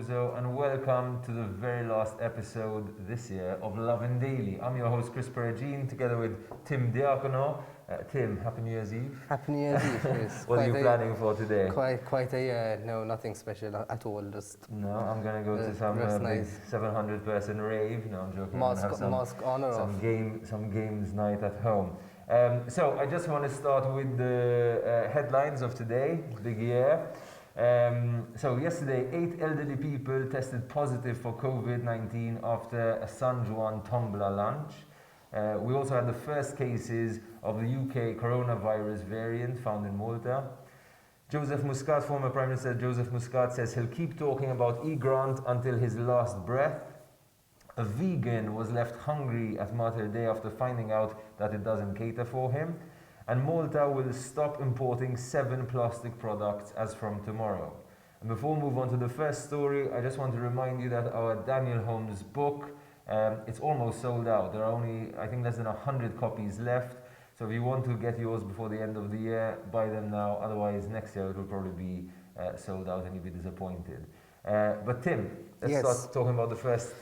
Gozo, and welcome to the very last episode this year of Lovin Daily. I'm your host Chris Perugine, together with Tim Diacono. Tim, Happy New Year's Eve. Happy New Year's Eve, Chris. What are you planning for today? Quite a year. No, nothing special at all. Just No, I'm gonna go to some big 700-person rave. No, I'm joking. Mosque on or off. Some games night at home. So I just want to start with the headlines of today. Big year. So yesterday, 8 elderly people tested positive for COVID-19 after a San Juan Tombla lunch. We also had the first cases of the UK coronavirus variant found in Malta. Joseph Muscat, former Prime Minister Joseph Muscat, says he'll keep talking about e-grant until his last breath. A vegan was left hungry at Malta Day after finding out that it doesn't cater for him. And Malta will stop importing 7 plastic products as from tomorrow. And before we move on to the first story, I just want to remind you that our Daniel Holmes book, it's almost sold out. There are only, I think, less than 100 copies left. So if you want to get yours before the end of the year, buy them now. Otherwise, next year it will probably be sold out and you'll be disappointed. But Tim, let's start talking about the first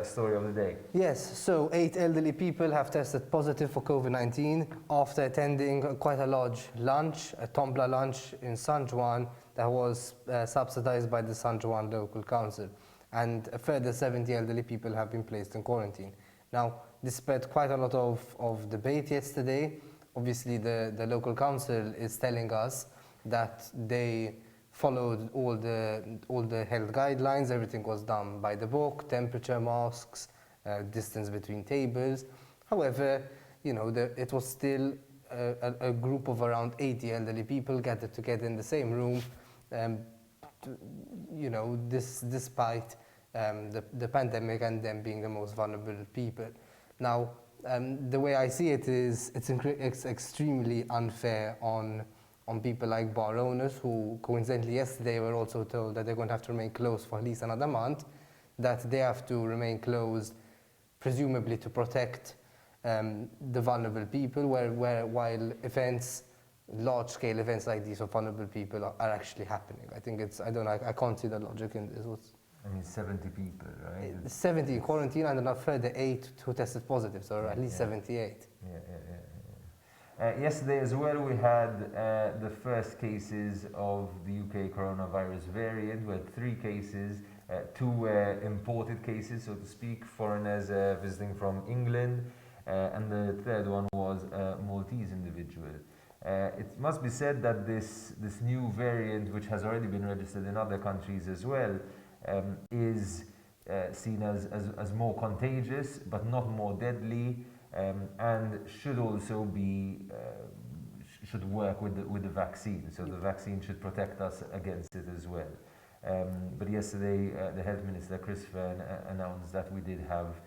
story of the day. Yes, so 8 elderly people have tested positive for COVID-19 after attending quite a large lunch, a Tombla lunch in San Juan that was subsidized by the San Juan local council. And a further 70 elderly people have been placed in quarantine. Now, this spread quite a lot of debate yesterday. Obviously, the local council is telling us that they followed all the health guidelines. Everything was done by the book, temperature masks, distance between tables. However, you know, it was still a group of around 80 elderly people gathered together in the same room, you know, despite the pandemic and them being the most vulnerable people. Now, the way I see it is it's extremely unfair on people like bar owners who coincidentally yesterday were also told that they're going to have to remain closed for at least another month, that they have to remain closed presumably to protect the vulnerable people, while events, large-scale events like these for vulnerable people are actually happening. I think I can't see the logic in this. I mean, 70 people, right? 70 in quarantine and a further 8 who tested positive, so at least 78. Yesterday as well, we had the first cases of the UK coronavirus variant. We had 3 cases, 2 were imported cases, so to speak, foreigners visiting from England, and the third one was a Maltese individual. It must be said that this new variant, which has already been registered in other countries as well, is seen as more contagious, but not more deadly, and should also be should work with the vaccine. So the vaccine should protect us against it as well. But yesterday, the health minister Chris Fern announced that we did have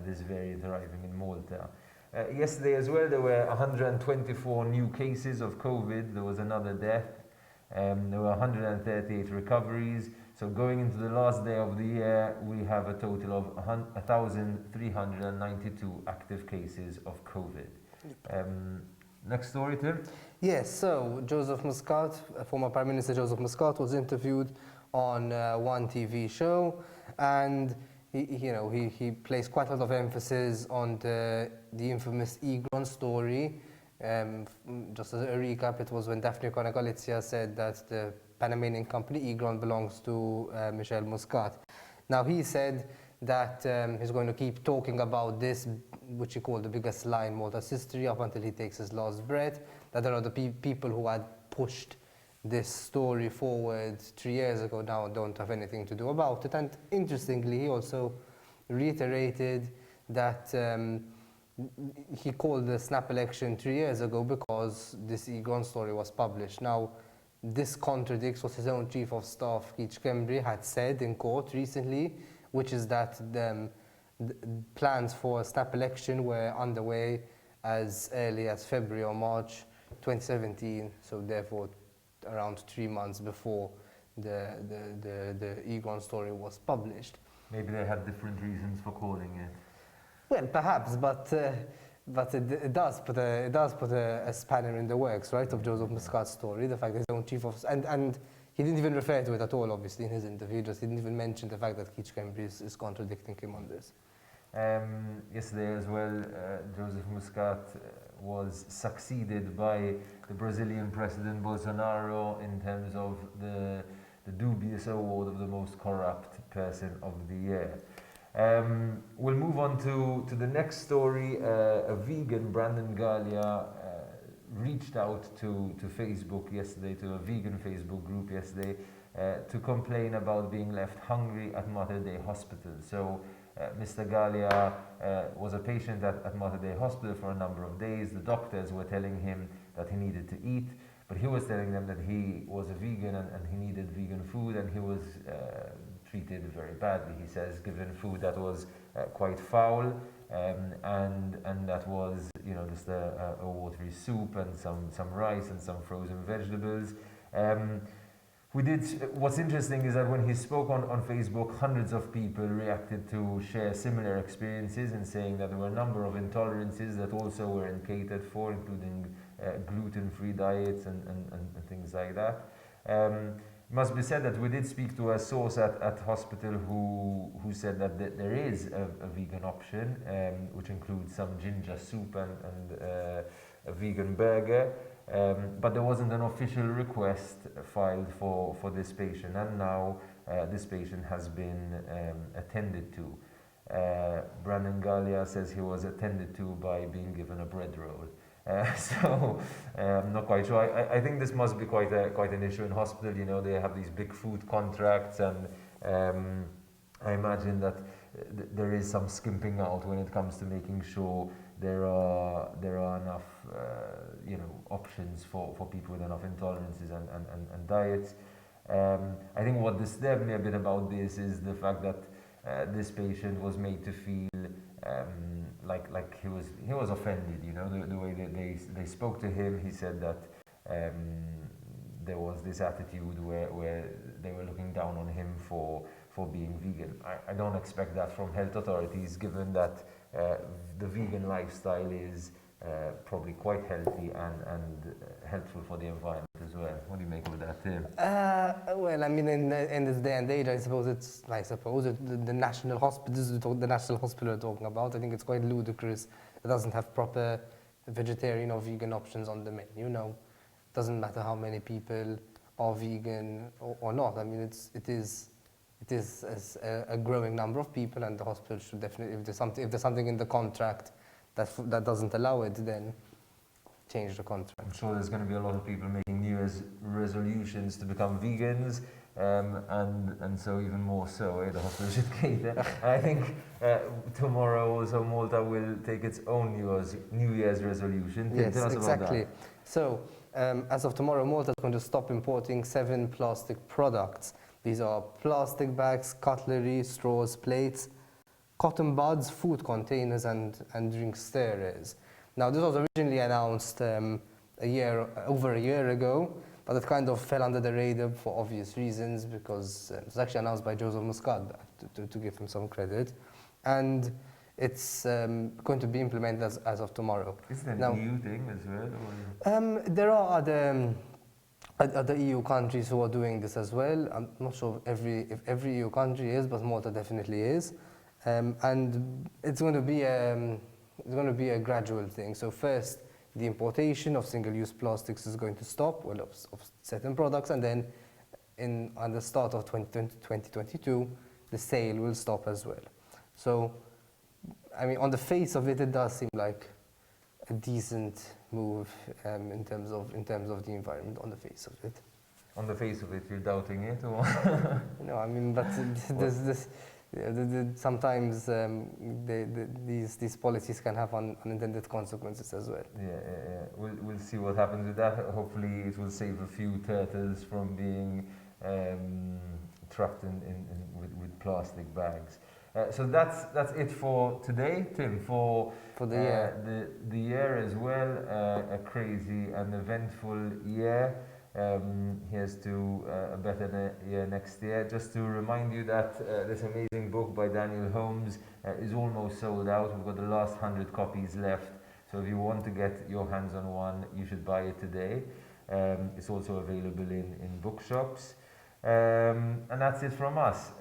this variant arriving in Malta. Yesterday as well, there were 124 new cases of COVID. There was another death. There were 138 recoveries. So going into the last day of the year, we have a total of 1,392 active cases of COVID. Next story, Tim? Yes, so Joseph Muscat, former Prime Minister Joseph Muscat, was interviewed on one TV show, and he placed quite a lot of emphasis on the infamous e-grant story. Just as a recap, it was when Daphne Caruana Galizia said that the Panamanian company e-grant belongs to Michel Muscat. Now he said that he's going to keep talking about this, which he called the biggest lie in Malta's history, up until he takes his last breath, that there are the people who had pushed this story forward 3 years ago now don't have anything to do about it. And interestingly, he also reiterated that he called the snap election 3 years ago because this e-grant story was published. Now, this contradicts what his own Chief of Staff, Keith Kembry, had said in court recently, which is that the plans for a snap election were underway as early as February or March 2017, so therefore around 3 months before the e-grant story was published. Maybe they had different reasons for calling it. Well, perhaps, but it does put a spanner in the works, right, of Joseph Muscat's story, the fact that his own chief of... And he didn't even refer to it at all, obviously, in his interview. He just didn't even mention the fact that Keith Cambry is contradicting him on this. Yesterday as well, Joseph Muscat was succeeded by the Brazilian President Bolsonaro in terms of the dubious award of the most corrupt person of the year. We'll move on to the next story. A vegan, Brandon Galia, reached out to Facebook yesterday, to a vegan Facebook group yesterday, to complain about being left hungry at Mater Dei Hospital. So Mr. Galia was a patient at Mater Dei Hospital for a number of days. The doctors were telling him that he needed to eat, but he was telling them that he was a vegan and he needed vegan food, and he was treated very badly. He says, given food that was quite foul, and that was, you know, just a watery soup and some rice and some frozen vegetables. What's interesting is that when he spoke on Facebook, hundreds of people reacted to share similar experiences and saying that there were a number of intolerances that also weren't catered for, including gluten-free diets and things like that. It must be said that we did speak to a source at hospital who said that there is a vegan option, which includes some ginger soup and a vegan burger. But there wasn't an official request filed for this patient, and now this patient has been attended to. Brandon Galia says he was attended to by being given a bread roll. So I'm not quite sure. I think this must be quite an issue in hospital. You know, they have these big food contracts, and I imagine that there is some skimping out when it comes to making sure there are enough options for people with enough intolerances and diets. I think what disturbed me a bit about this is the fact that this patient was made to feel like he was offended. You know, the way that they spoke to him. He said that there was this attitude where they were looking down on him for being vegan. I don't expect that from health authorities, given that the vegan lifestyle is probably quite healthy and helpful for the environment as well. What do you make of that, Tim? Well, I mean, in this day and age, I suppose the national hospital, the national hospital we're talking about. I think it's quite ludicrous. It doesn't have proper vegetarian or vegan options on the menu. You know, it doesn't matter how many people are vegan or not. I mean, it is a growing number of people, and the hospital should definitely, if there's something in the contract that doesn't allow it, then change the contract. I'm sure there's going to be a lot of people making New Year's resolutions to become vegans, and so even more so, the hospital should cater. And I think tomorrow also Malta will take its own New Year's resolution. Yes, tell us exactly. about that. So, as of tomorrow, Malta is going to stop importing 7 plastic products. These are plastic bags, cutlery, straws, plates, cotton buds, food containers, and drink stirrers. Now, this was originally announced over a year ago, but it kind of fell under the radar for obvious reasons, because it was actually announced by Joseph Muscat, to give him some credit, and it's going to be implemented as of tomorrow. Isn't it an EU thing as well? There are other EU countries who are doing this as well. I'm not sure if every EU country is, but Malta definitely is. And it's going to be a gradual thing. So first, the importation of single-use plastics is going to stop, well, of certain products, and then at the start of 2022, the sale will stop as well. So, I mean, on the face of it, it does seem like a decent move in terms of the environment. On the face of it. On the face of it, you're doubting it, or? No, I mean, but there's this. Sometimes these policies can have unintended consequences as well. Yeah. We'll see what happens with that. Hopefully, it will save a few turtles from being trapped with plastic bags. So that's it for today, Tim. For the year, the year as well, a crazy and eventful year. Here's to a better year next year. Just to remind you that this amazing book by Daniel Holmes is almost sold out. We've got the last 100 copies left. So if you want to get your hands on one, you should buy it today. It's also available in bookshops. And that's it from us.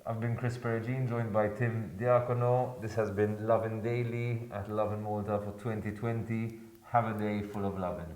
I've been Chris Perugine, joined by Tim Diacono. This has been Lovin Daily at Lovin Malta for 2020. Have a day full of lovin'.